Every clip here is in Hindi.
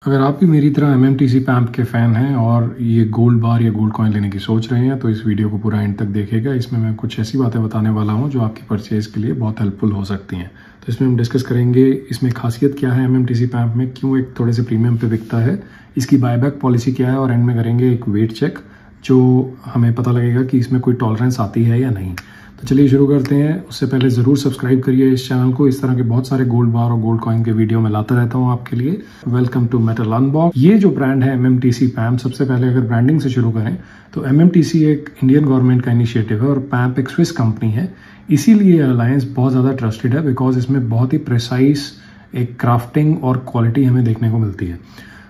अगर आप भी मेरी तरह एमएमटीसी पैम्प के फ़ैन हैं और ये गोल्ड बार या गोल्ड कॉइन लेने की सोच रहे हैं तो इस वीडियो को पूरा एंड तक देखिएगा। इसमें मैं कुछ ऐसी बातें बताने वाला हूं जो आपकी परचेज़ के लिए बहुत हेल्पफुल हो सकती हैं। तो इसमें हम डिस्कस करेंगे इसमें खासियत क्या है एमएमटीसी पैम्प में, क्यों एक थोड़े से प्रीमियम पे बिकता है, इसकी बायबैक पॉलिसी क्या है और एंड में करेंगे एक वेट चेक जो हमें पता लगेगा कि इसमें कोई टॉलरेंस आती है या नहीं। तो चलिए शुरू करते हैं। उससे पहले ज़रूर सब्सक्राइब करिए इस चैनल को। इस तरह के बहुत सारे गोल्ड बार और गोल्ड कॉइन के वीडियो मैं लाता रहता हूं आपके लिए। Welcome to Metal Unbox. ये जो ब्रांड है एमएमटीसी पैम्प, सबसे पहले अगर ब्रांडिंग से शुरू करें तो एमएमटीसी एक इंडियन गवर्नमेंट का इनिशिएटिव है और पैम्प एक स्विस कंपनी है। इसीलिए अलायंस बहुत ज़्यादा ट्रस्टेड है बिकॉज इसमें बहुत ही प्रिसाइज एक क्राफ्टिंग और क्वालिटी हमें देखने को मिलती है।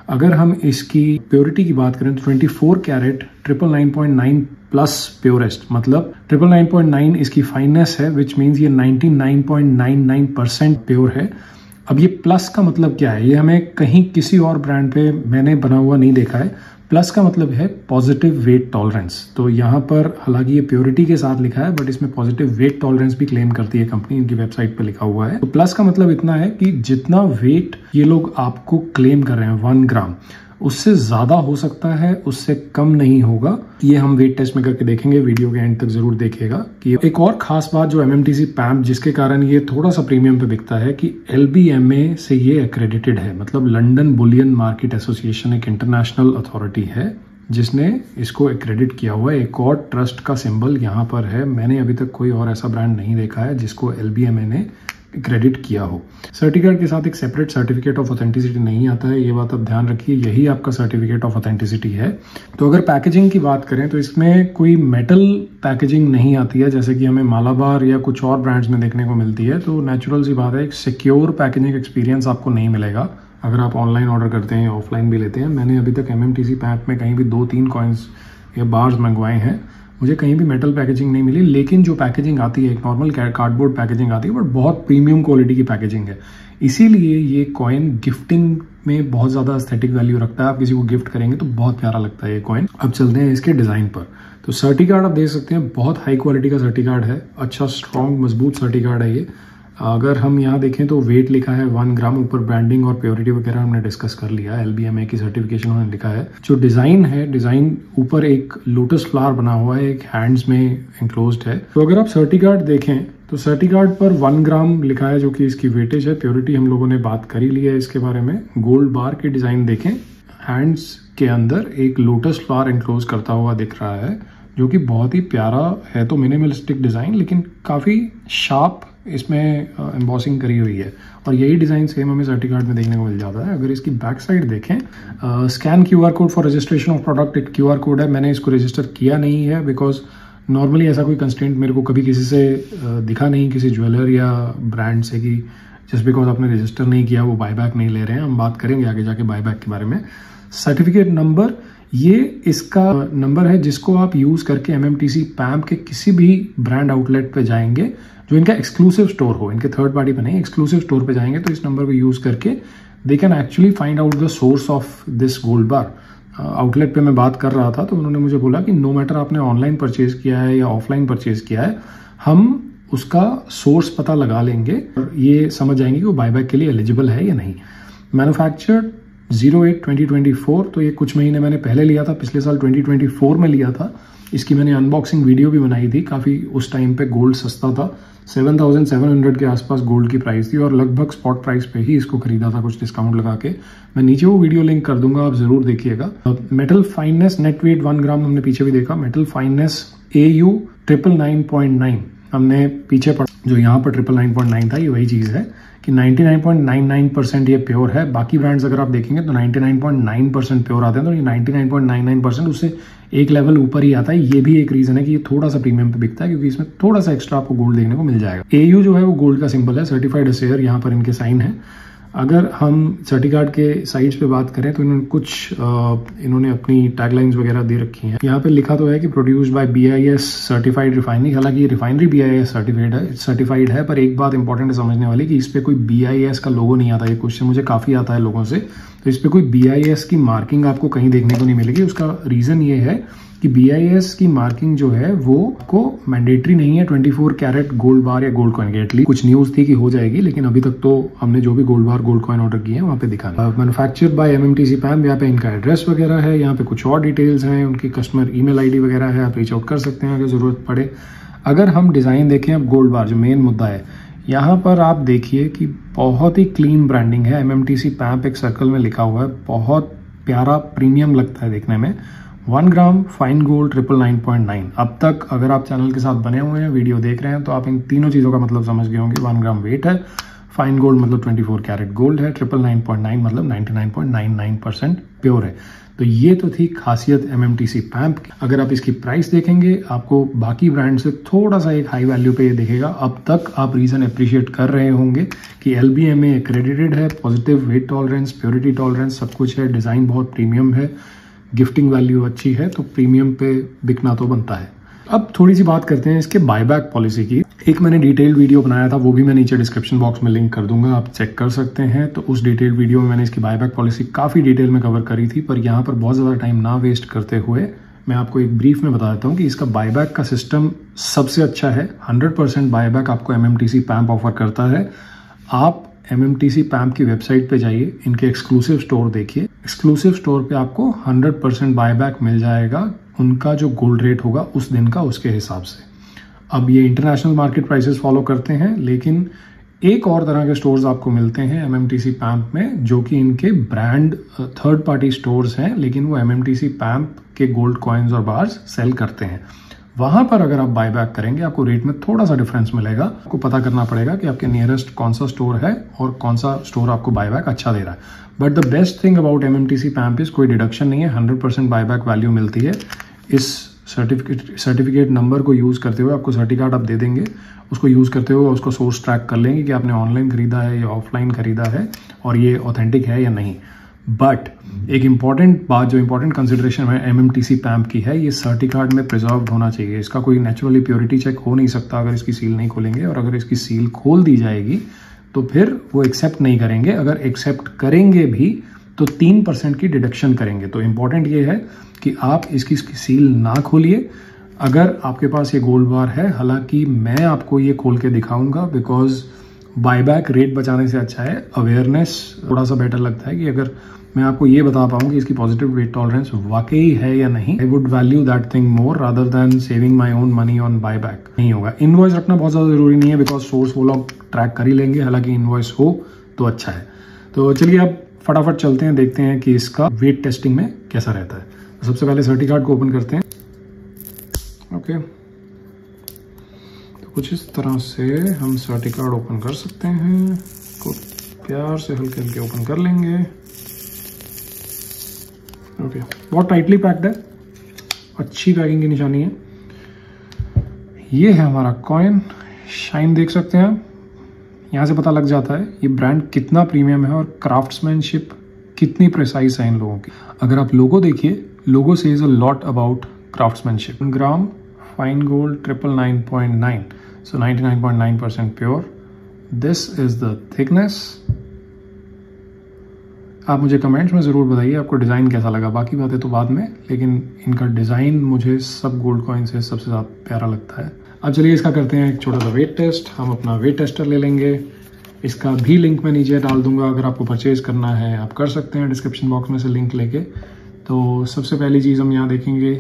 अगर हम इसकी प्योरिटी की बात करें तो 24 कैरेट 999.9 प्लस प्योरेस्ट, मतलब 999.9 इसकी फाइननेस है, विच मीन्स ये 99.99% प्योर है। अब ये प्लस का मतलब क्या है, ये हमें कहीं किसी और ब्रांड पे मैंने बना हुआ नहीं देखा है। प्लस का मतलब है पॉजिटिव वेट टॉलरेंस। तो यहाँ पर हालांकि ये प्योरिटी के साथ लिखा है बट इसमें पॉजिटिव वेट टॉलरेंस भी क्लेम करती है कंपनी, इनकी वेबसाइट पे लिखा हुआ है। तो प्लस का मतलब इतना है कि जितना वेट ये लोग आपको क्लेम कर रहे हैं 1 ग्राम, उससे ज्यादा हो सकता है, उससे कम नहीं होगा। ये हम वेट टेस्ट में करके देखेंगे, वीडियो के एंड तक जरूर देखिएगा। कि एक और खास बात जो एमएमटीसी पैम्प जिसके कारण ये थोड़ा सा प्रीमियम पे बिकता है कि LBMA से ये एक्रेडिटेड है, मतलब लंदन बुलियन मार्केट एसोसिएशन एक इंटरनेशनल अथॉरिटी है जिसने इसको एक्रेडिट किया हुआ है। एक और ट्रस्ट का सिंबल यहाँ पर है। मैंने अभी तक कोई और ऐसा ब्रांड नहीं देखा है जिसको LBMA ने क्रेडिट किया हो। सर्टिफिकेट के साथ एक सेपरेट सर्टिफिकेट ऑफ ऑथेंटिसिटी नहीं आता है, ये बात आप ध्यान रखिए, यही आपका सर्टिफिकेट ऑफ ऑथेंटिसिटी है। तो अगर पैकेजिंग की बात करें तो इसमें कोई मेटल पैकेजिंग नहीं आती है जैसे कि हमें मालाबार या कुछ और ब्रांड्स में देखने को मिलती है। तो नेचुरल सी बात है, एक सिक्योर पैकेजिंग एक्सपीरियंस आपको नहीं मिलेगा अगर आप ऑनलाइन ऑर्डर करते हैं या ऑफलाइन भी लेते हैं। मैंने अभी तक एमएमटीसी पैम्प में कहीं भी 2-3 कॉइन्स या बार्स मंगवाए हैं, मुझे कहीं भी मेटल पैकेजिंग नहीं मिली। लेकिन जो पैकेजिंग आती है एक नॉर्मल कार्डबोर्ड पैकेजिंग आती है बट बहुत प्रीमियम क्वालिटी की पैकेजिंग है। इसीलिए ये कॉइन गिफ्टिंग में बहुत ज़्यादा एस्थेटिक वैल्यू रखता है। आप किसी को गिफ्ट करेंगे तो बहुत प्यारा लगता है ये कॉइन। अब चलते हैं इसके डिज़ाइन पर। तो सर्टी कार्ड आप देख सकते हैं, बहुत हाई क्वालिटी का सर्टी कार्ड है, अच्छा स्ट्रॉन्ग मजबूत सर्टी कार्ड है ये। अगर हम यहाँ देखें तो वेट लिखा है 1 ग्राम, ऊपर ब्रांडिंग और प्योरिटी वगैरह हमने डिस्कस कर लिया। LBMA की सर्टिफिकेशन उन्होंने लिखा है। जो डिज़ाइन है, डिज़ाइन ऊपर एक लोटस फ्लावर बना हुआ है, एक हैंड्स में एंक्लोज्ड है। तो अगर आप सर्टी कार्ड देखें तो सर्टी कार्ड पर 1 ग्राम लिखा है जो कि इसकी वेटेज है। प्योरिटी हम लोगों ने बात कर ही लिया है इसके बारे में। गोल्ड बार के डिज़ाइन देखें, हैंड्स के अंदर एक लोटस फ्लावर एंक्लोज करता हुआ दिख रहा है जो कि बहुत ही प्यारा है। तो मिनिमलिस्टिक डिज़ाइन लेकिन काफ़ी शार्प इसमें एम्बॉसिंग करी हुई है और यही डिज़ाइन सेम हमें सर्टी कार्ड में देखने को मिल जाता है। अगर इसकी बैक साइड देखें, scan QR code for registration of product, एक QR कोड है। मैंने इसको रजिस्टर किया नहीं है बिकॉज नॉर्मली ऐसा कोई कंस्टेंट मेरे को कभी किसी से दिखा नहीं, किसी ज्वेलर या ब्रांड से, कि जस्ट बिकॉज आपने रजिस्टर नहीं किया वो बायबैक नहीं ले रहे हैं। हम बात करेंगे आगे जाके बायबैक के बारे में। सर्टिफिकेट नंबर, ये इसका नंबर है जिसको आप यूज़ करके एमएमटीसी पैम्प के किसी भी ब्रांड आउटलेट पे जाएंगे जो इनका एक्सक्लूसिव स्टोर हो, इनके थर्ड पार्टी पे नहीं, एक्सक्लूसिव स्टोर पे जाएंगे तो इस नंबर को यूज़ करके they can actually find out the source of this gold bar. Outlet पे मैं बात कर रहा था तो उन्होंने मुझे बोला कि नो मैटर आपने ऑनलाइन परचेज किया है या ऑफलाइन परचेज किया है, हम उसका सोर्स पता लगा लेंगे और ये समझ जाएंगे कि वो बायबैक के लिए एलिजिबल है या नहीं। मैन्युफैक्चर्ड 08/2024, तो ये कुछ महीने मैंने पहले लिया था, पिछले साल 2024 में लिया था। इसकी मैंने अनबॉक्सिंग वीडियो भी बनाई थी। काफ़ी उस टाइम पे गोल्ड सस्ता था, 7,700 के आसपास गोल्ड की प्राइस थी और लगभग स्पॉट प्राइस पे ही इसको खरीदा था कुछ डिस्काउंट लगा के। मैं नीचे वो वीडियो लिंक कर दूंगा, आप जरूर देखिएगा। मेटल फाइननेस, नेट वेट 1 ग्राम हमने पीछे भी देखा। मेटल फाइननेस AU 999.9 हमने पीछे पढ़ा, जो यहाँ पर 999.9 था, ये वही चीज़ है कि 99.99% ये प्योर है। बाकी ब्रांड्स अगर आप देखेंगे तो 99.9% प्योर आते हैं, तो ये 99.99% उससे एक लेवल ऊपर ही आता है। ये भी एक रीजन है कि ये थोड़ा सा प्रीमियम पे बिकता है क्योंकि इसमें थोड़ा सा एक्स्ट्रा आपको गोल्ड देखने को मिल जाएगा। AU जो है वो गोल्ड का सिंबल है, सर्टिफाइड असेयर यहाँ पर इनके साइन है। अगर हम सर्टी कार्ड के साइड्स पे बात करें तो इन्होंने अपनी टैगलाइंस वगैरह दे रखी हैं। यहाँ पे लिखा तो है कि produced by BIS certified refinery. हालांकि ये रिफाइनरी BIS सर्टिफाइड है, पर एक बात इंपॉर्टेंट है समझने वाली कि इस पे कोई BIS का लोगो नहीं आता। ये क्वेश्चन मुझे काफ़ी आता है लोगों से। तो इस पे कोई BIS की मार्किंग आपको कहीं देखने को नहीं मिलेगी। उसका रीज़न ये है कि BIS की मार्किंग जो है वो को मैंडेटरी नहीं है 24 कैरेट गोल्ड बार या गोल्ड कॉइन के। एटलीस्ट कुछ न्यूज थी कि हो जाएगी, लेकिन अभी तक तो हमने जो भी गोल्ड बार गोल्ड कॉइन ऑर्डर किए हैं वहाँ पे दिखा मैन्युफैक्चर्ड बाय MMTC PAMP। यहाँ पे इनका एड्रेस वगैरह है, यहाँ पे कुछ और डिटेल्स हैं, उनकी कस्टमर ईमेल ID वगैरह है, आप रीच आउट कर सकते हैं अगर जरूरत पड़े। अगर हम डिजाइन देखें अब गोल्ड बार जो मेन मुद्दा है, यहाँ पर आप देखिए कि बहुत ही क्लीन ब्रांडिंग है। MMTC PAMP एक सर्कल में लिखा हुआ है, बहुत प्यारा प्रीमियम लगता है देखने में। 1 ग्राम फाइन गोल्ड 999.9। अब तक अगर आप चैनल के साथ बने हुए हैं, वीडियो देख रहे हैं, तो आप इन तीनों चीज़ों का मतलब समझ गए होंगे। 1 ग्राम वेट है, फाइन गोल्ड मतलब 24 कैरेट गोल्ड है, 999.9 मतलब 99.99% प्योर है। तो ये तो थी खासियत MMTC PAMP की। अगर आप इसकी प्राइस देखेंगे, आपको बाकी ब्रांड से थोड़ा सा एक हाई वैल्यू पे ये दिखेगा। अब तक आप रीजन अप्रिशिएट कर रहे होंगे कि LBMA एक्रेडिटेड है, positive weight tolerance, purity tolerance सब कुछ है, डिज़ाइन बहुत प्रीमियम है, गिफ्टिंग वैल्यू अच्छी है, तो प्रीमियम पे बिकना तो बनता है। अब थोड़ी सी बात करते हैं इसके बायबैक पॉलिसी की। एक मैंने डिटेल्ड वीडियो बनाया था, वो भी मैं नीचे डिस्क्रिप्शन बॉक्स में लिंक कर दूंगा, आप चेक कर सकते हैं। तो उस डिटेल्ड वीडियो में मैंने इसकी बायबैक पॉलिसी काफ़ी डिटेल में कवर करी थी, पर यहाँ पर बहुत ज़्यादा टाइम ना वेस्ट करते हुए मैं आपको एक ब्रीफ में बता देता हूँ कि इसका बायबैक का सिस्टम सबसे अच्छा है। 100% बायबैक आपको MMTC PAMP ऑफर करता है। आप MMTC PAMP की वेबसाइट पे जाइए, इनके एक्सक्लूसिव स्टोर देखिए। एक्सक्लूसिव स्टोर पे आपको 100% बायबैक मिल जाएगा, उनका जो गोल्ड रेट होगा उस दिन का, उसके हिसाब से। अब ये इंटरनेशनल मार्केट प्राइसेस फॉलो करते हैं, लेकिन एक और तरह के स्टोर्स आपको मिलते हैं MMTC PAMP में, जो कि इनके ब्रांड थर्ड पार्टी स्टोर्स हैं, लेकिन वो MMTC PAMP के गोल्ड कॉइन्स और बार्स सेल करते हैं। वहां पर अगर आप बायबैक करेंगे, आपको रेट में थोड़ा सा डिफरेंस मिलेगा। आपको पता करना पड़ेगा कि आपके नियरेस्ट कौन सा स्टोर है और कौन सा स्टोर आपको बायबैक अच्छा दे रहा है। But the best thing about MMTC PAMP is कोई डिडक्शन नहीं है, 100% बायबैक वैल्यू मिलती है। इस सर्टिफिकेट नंबर को यूज़ करते हुए आपको सर्टिफिकेट आप दे देंगे, उसको यूज़ करते हुए उसको सोर्स ट्रैक कर लेंगे कि आपने ऑनलाइन खरीदा है या ऑफलाइन खरीदा है और ये ऑथेंटिक है या नहीं। बट एक इम्पॉर्टेंट बात, जो इम्पॉर्टेंट कंसिडरेशन है MMTC PAMP की है, ये सर्टिफिकेट में प्रिजर्व होना चाहिए। इसका कोई नेचुरली प्योरिटी चेक हो नहीं सकता अगर इसकी सील नहीं खोलेंगे, और अगर इसकी सील खोल दी जाएगी तो फिर वो एक्सेप्ट नहीं करेंगे। अगर एक्सेप्ट करेंगे भी तो 3% की डिडक्शन करेंगे। तो इम्पॉर्टेंट ये है कि आप इसकी सील ना खोलिए। अगर आपके पास ये गोल्ड बार है, हालांकि मैं आपको ये खोल के दिखाऊंगा, बिकॉज बायबैक रेट बचाने से अच्छा है, अवेयरनेस थोड़ा सा बेटर लगता है कि अगर मैं आपको ये बता पाऊँ कि इसकी पॉजिटिव वेट टॉलरेंस वाकई है या नहीं, I would value that thing more rather than saving my own money on buyback. नहीं होगा। इनवॉइस रखना बहुत ज़्यादा जरूरी नहीं है, बिकॉज सोर्स वो लोग ट्रैक कर ही लेंगे, हालांकि इनवॉइस हो तो अच्छा है। तो चलिए अब फटाफट चलते हैं, देखते हैं कि इसका वेट टेस्टिंग में कैसा रहता है। तो सबसे पहले सर्टिफिकेट को ओपन करते हैं। ओके, तो कुछ इस तरह से हम सर्टिफिकेट ओपन कर सकते हैं। को प्यार से हल्के हल्के ओपन कर लेंगे। ओके, बहुत टाइटली पैक्ड है, अच्छी पैकिंग की निशानी है। ये है हमारा कॉइन, शाइन देख सकते हैं आप, यहाँ से पता लग जाता है ये ब्रांड कितना प्रीमियम है और क्राफ्ट्समैनशिप कितनी प्रिसाइज है इन लोगों की। अगर आप लोगो देखिए, logo says a lot about craftsmanship. 1 gram fine gold 999.9, so 99.9% pure. This is the thickness. आप मुझे कमेंट्स में ज़रूर बताइए आपको डिज़ाइन कैसा लगा। बाकी बातें तो बाद में, लेकिन इनका डिज़ाइन मुझे सब गोल्ड कॉइन से सबसे ज़्यादा प्यारा लगता है। अब चलिए इसका करते हैं एक छोटा सा वेट टेस्ट। हम अपना वेट टेस्टर ले लेंगे, इसका भी लिंक मैं नीचे डाल दूंगा। अगर आपको परचेज करना है आप कर सकते हैं डिस्क्रिप्शन बॉक्स में से लिंक लेके। तो सबसे पहली चीज़ हम यहाँ देखेंगे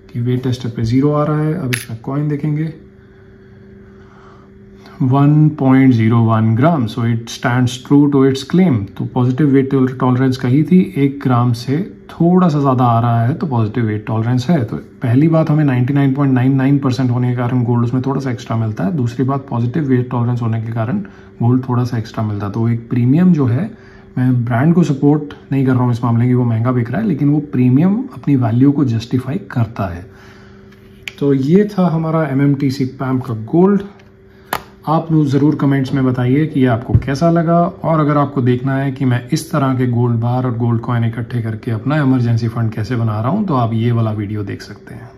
कि वेट टेस्टर पे 0 आ रहा है। अब इसमें कॉइन देखेंगे 1.01 gram, so it stands true to its claim. तो पॉजिटिव वेट टॉलरेंस कही थी, 1 ग्राम से थोड़ा सा ज़्यादा आ रहा है तो पॉजिटिव वेट टॉलरेंस है। तो पहली बात, हमें 99.99% होने के कारण गोल्ड उसमें थोड़ा सा एक्स्ट्रा मिलता है। दूसरी बात, पॉजिटिव वेट टॉलरेंस होने के कारण गोल्ड थोड़ा सा एक्स्ट्रा मिलता है। तो एक प्रीमियम जो है, मैं ब्रांड को सपोर्ट नहीं कर रहा हूँ इस मामले की, वो महंगा बिक रहा है, लेकिन वो प्रीमियम अपनी वैल्यू को जस्टिफाई करता है। तो ये था हमारा MMTC PAMP का गोल्ड। आप ज़रूर कमेंट्स में बताइए कि ये आपको कैसा लगा, और अगर आपको देखना है कि मैं इस तरह के गोल्ड बार और गोल्ड कॉइन इकट्ठे करके अपना इमरजेंसी फंड कैसे बना रहा हूँ, तो आप ये वाला वीडियो देख सकते हैं।